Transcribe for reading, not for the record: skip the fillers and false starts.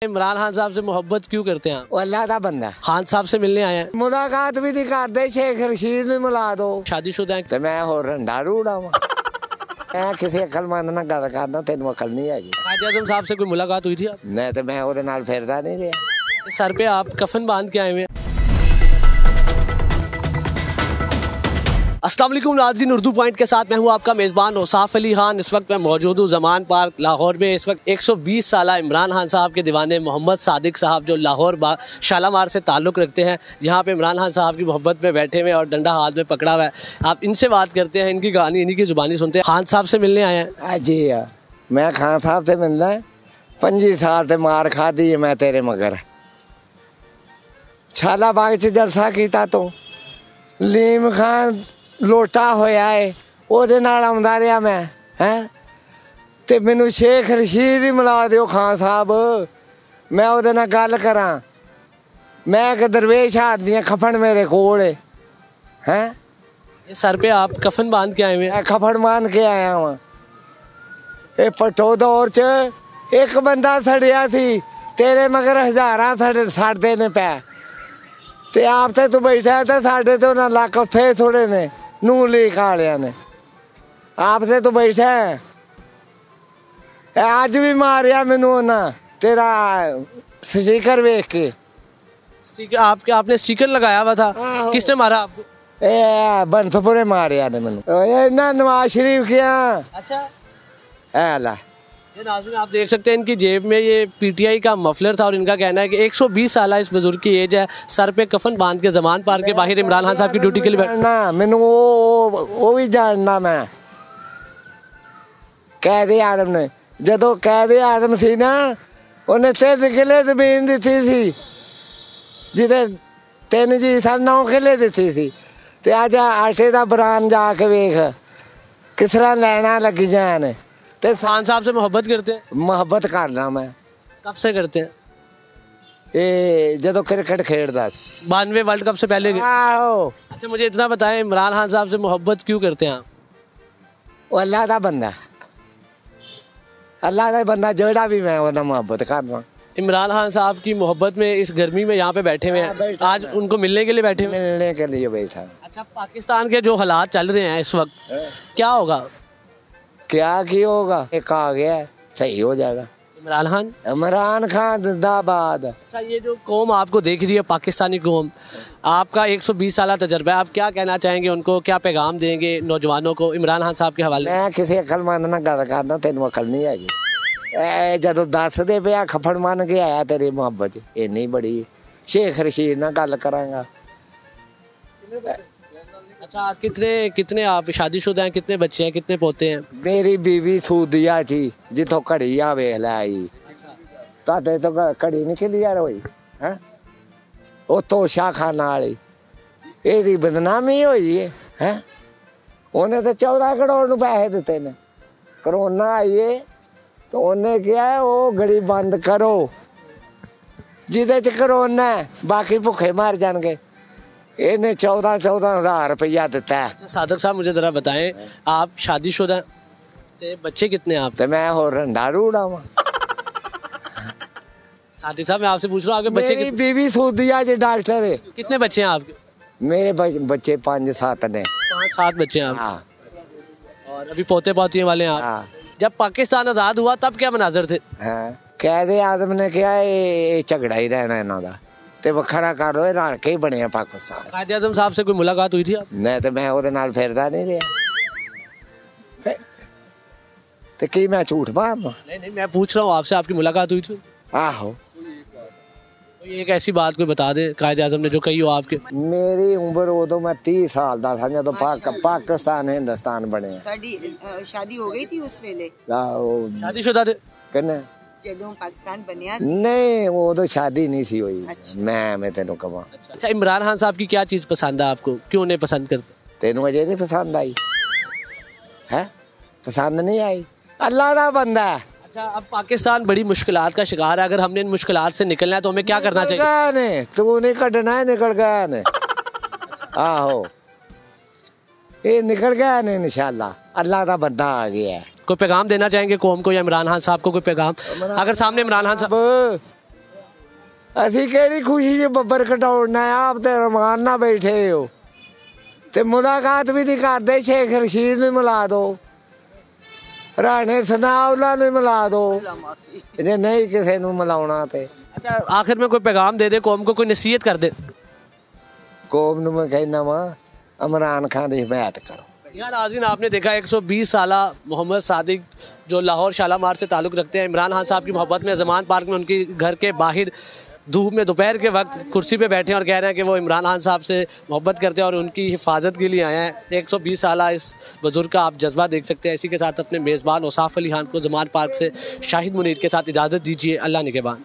इमरान खान साहब से मोहब्बत क्यों करते हैं आप? वो अल्लाह का बंदा खान साहब से मिलने आए हैं। मुलाकात भी नहीं करते, शेख रशीद भी मिला दो। शादीशुदा हैं। तो मैं होर रंडा रूड़ा वा मैं किसी अकलमंद नाल गल करना, तेन अकल नहीं हैगी। कायदे आज़म साहब से कोई मुलाकात हुई थी आप? नहीं तो मैं ओदे नाल फिरदा नहीं रहा। सर पे आप कफन बांध के आए हुए हैं। अस्सलाम वालेकुम नाज़रीन, उर्दू पॉइंट के साथ मैं हूँ आपका मेज़बान औसाफ अली खान। इस वक्त मैं मौजूद हूँ ज़मान पार्क लाहौर में। इस वक्त 120 साल इमरान खान साहब के दीवाने मोहम्मद सादिक साहब जो लाहौर शालामार से ताल्लुक़ रखते हैं, यहाँ पे इमरान खान साहब की मोहब्बत में बैठे हुए और डंडा हाथ में पकड़ा हुआ है। आप इनसे बात करते हैं, इनकी कहानी इन्हीं की ज़ुबानी सुनते हैं। खान साहब से मिलने आए हैं जी हाँ, मैं खान साहब से मिलना है। 25 साल से मार खा दी है मैं तेरे मगर। छाला बाग च जलसा किया तो लीम खान लोटा होया है, ओदे नाल आउंदा रहा मैं हैं। ते मैनू शेख रशीद ही मिला दिओ खान साहब, मैं ओदे नाल गल करां। मैं एक दरवेश आदमी है, खफन मेरे कोल है हैं। ये सर पे आप कफन बांध के आए हुए हैं। खफन बांध के आया हूँ। ये पटो दौर च एक बंदा सड़िया थी, तेरे मगर हजारां सड़ते ने पै। ते आप ते तू बैठा तो साढ़े तो ना लक फे थोड़े ने नू लीक आलिया ने। आप से तो बैठा है, अज भी मारिया मैनू ना तेरा स्टिकर वेख के। स्टिकर आपने स्टिकर लगाया हुआ था? किसने मारा आपको? ए बंसपुरे मारिया ने मैनू, ना नवाज शरीफ किया। अच्छा, ला ये नाज़रीन आप देख सकते हैं, इनकी जेब में ये पीटीआई का मफलर था और इनका कहना है कि 120 साल इस बुजुर्ग की एज है, सर पे कफन बांध के ज़मान पार्क के बाहर इमरान खान साहब की ड्यूटी के लिए ना मैनू वो भी जानना। मैं कैदे आदम ने जदों कैदे आदम सी ना, उन्हें 3 किले जमीन दी थी, जिदे 3 जी सन 9 किले दी थी। ते अज आटे का बरान जाके वेख किस तरह लैना लगी जान। ते खान साहब से मोहब्बत करते हैं? मोहब्बत करना मैं। कब से करते हैं? ये जदों क्रिकेट खेलदा 92 वर्ल्ड कप से पहले? आहो। अच्छा, मुझे इतना बताएं, इमरान खान साहब से मोहब्बत क्यों करते हैं आप? वो अल्लाह का बंदा, अल्लाह का बंदा जोड़ा भी मैं वो मोहब्बत करना। इमरान खान साहब की मोहब्बत में इस गर्मी में यहाँ पे बैठे हुए हैं, आज उनको मिलने के लिए बैठे हुए हैं? मिलने के लिए बैठा। अच्छा, पाकिस्तान के जो हालात चल रहे हैं इस वक्त, क्या होगा? क्या की होगा, एक आ गया है, सही हो जाएगा। इमरान खान जिंदाबाद। अच्छा, ये जो कौम आपको देख रही है, पाकिस्तानी कौम, आपका 120 साल तजर्बा है, आप क्या कहना चाहेंगे उनको, क्या पैगाम देंगे नौजवानों को इमरान खान साहब के हवाले? मैं किसी अकलमंद नाल गल करना, तेन अकल नहीं हैगी। जदों दस दे पे खफड़ मन के आया तेरी मोहब्बत इन्नी बड़ी, शेख रशीद नाल गल करांगा। अच्छा, कितने आप शादीशुदा हैं, कितने बच्चे हैं, कितने पोते हैं? मेरी बीवी सूदिया थी, जिथों घड़ी आ वेख लाई। ताते तो घड़ी निकली यार होई है, ओ तोशा खाना वाली एदी बदनामी होई है। उन्हें तो 14 करोड़ नूं पैसे दिते ने। कोरोना आई है तो उन्हें क्या है, वो घड़ी बंद करो, जिदे च कोरोना है, बाकी भुखे मर जाएंगे। इन्हें 14 हज़ार रुपया दिता है। अच्छा, सादिक साहब मुझे जरा बताएं, आप शादीशुदा ते बच्चे कितने हैं आप? तो मैं होर रंडा रूड़ा वा। सादिक साहब मैं आपसे पूछ रहा हूँ, बच्चे मेरी बीवी सूदिया जी डॉक्टर है। कितने बच्चे हैं आपके? मेरे बच्चे 5-7 ने। 5-7 बच्चे हैं आप? हाँ। और अभी पोते पोतियों वाले हैं आप? हाँ। जब पाकिस्तान आजाद हुआ तब क्या मनाजर थे? हाँ, कैदे आदम ने कहा ये झगड़ा ही रहना इन्हों का, ते वखरा कर लो, रल के ही बने पाकिस्तान। कायदे आज़म साहब से कोई मुलाकात हुई थी आप? नहीं तो मैं ओदे नाल फिरदा नहीं रहा। ते की मैं झूठ मारना? नहीं, मैं पूछ रहा हूँ आपसे, आपकी मुलाकात हुई थी? आहो। कोई एक ऐसी बात कोई बता दे कायदे आज़म ने जो कही हो आपके। मेरी उम्र उदों मैं 30 साल का था जदों पाकिस्तान हिंदुस्तान बने। शादी हो गई थी उस वेले? शादीशुदा थे? कहने जदों पाकिस्तान बनिया नहीं, वो तो शादी नहीं सी हुई। अच्छा। मैं तेनों कहा। अच्छा, इमरान खान साहब की क्या चीज पसंद है आपको, क्यों उन्हें पसंद करते? तेनों अजय नहीं पसंद आई है? पसंद नहीं आई, अल्लाह का बंदा है। अच्छा, अब पाकिस्तान बड़ी मुश्किलात का शिकार है, अगर हमने इन मुश्किलात से निकलना है तो हमें क्या करना चाहिए? तू नहीं कटना है, निकल गया ने। आहो, ये निकल गया ने इंशाल्लाह, अल्लाह का बंदा आ गया है। कोई पैगाम देना चाहेंगे कौम को या इमरान खान साहब को? कोई पैगाम अगर सामने इमरान खान साहब ਅਸੀਂ ਕਿਹੜੀ ਖੁਸ਼ੀ 'ਚ ਬੱਬਰ ਕਟਾਉਣਾ ਆਪ ਤੇ ਰਮਾਨ ਨਾਲ ਬੈਠੇ ਹੋ ਤੇ ਮੁਲਾਕਾਤ ਵੀ ਨਹੀਂ ਕਰਦੇ। ਸ਼ੇਖ ਰਸ਼ੀਦ ਨੂੰ ਮਿਲਾ ਦਿਓ, ਰਾਣੇ सनाउल्ला ਨੂੰ ਮਿਲਾ ਦਿਓ ਜੇ ਨਹੀਂ ਕਿਸੇ ਨੂੰ ਮਿਲਾਉਣਾ ਤੇ। अच्छा आखिर में कोई पैगाम दे दे कौम को, कोई नसीहत कर दे। कौम ਨੂੰ मैं कहना वा इमरान खान की हिमायत करो। यार नाज़रीन, आपने देखा 120 साला मोहम्मद सादिक जो लाहौर शालामार से ताल्लुक़ रखते हैं, इमरान खान साहब की मोहब्बत में ज़मान पार्क में उनकी घर के बाहर धूप में दोपहर के वक्त कुर्सी पे बैठे हैं और कह रहे हैं कि वो इमरान खान साहब से मोहब्बत करते हैं और उनकी हिफाजत के लिए आए हैं। 120 साला इस बुजुर्ग का आप जज्बा देख सकते हैं। इसी के साथ अपने मेज़बान औसाफ अली खान को ज़मान पार्क से शाहिद मुनीर के साथ इजाज़त दीजिए। अल्लाह निगहबान।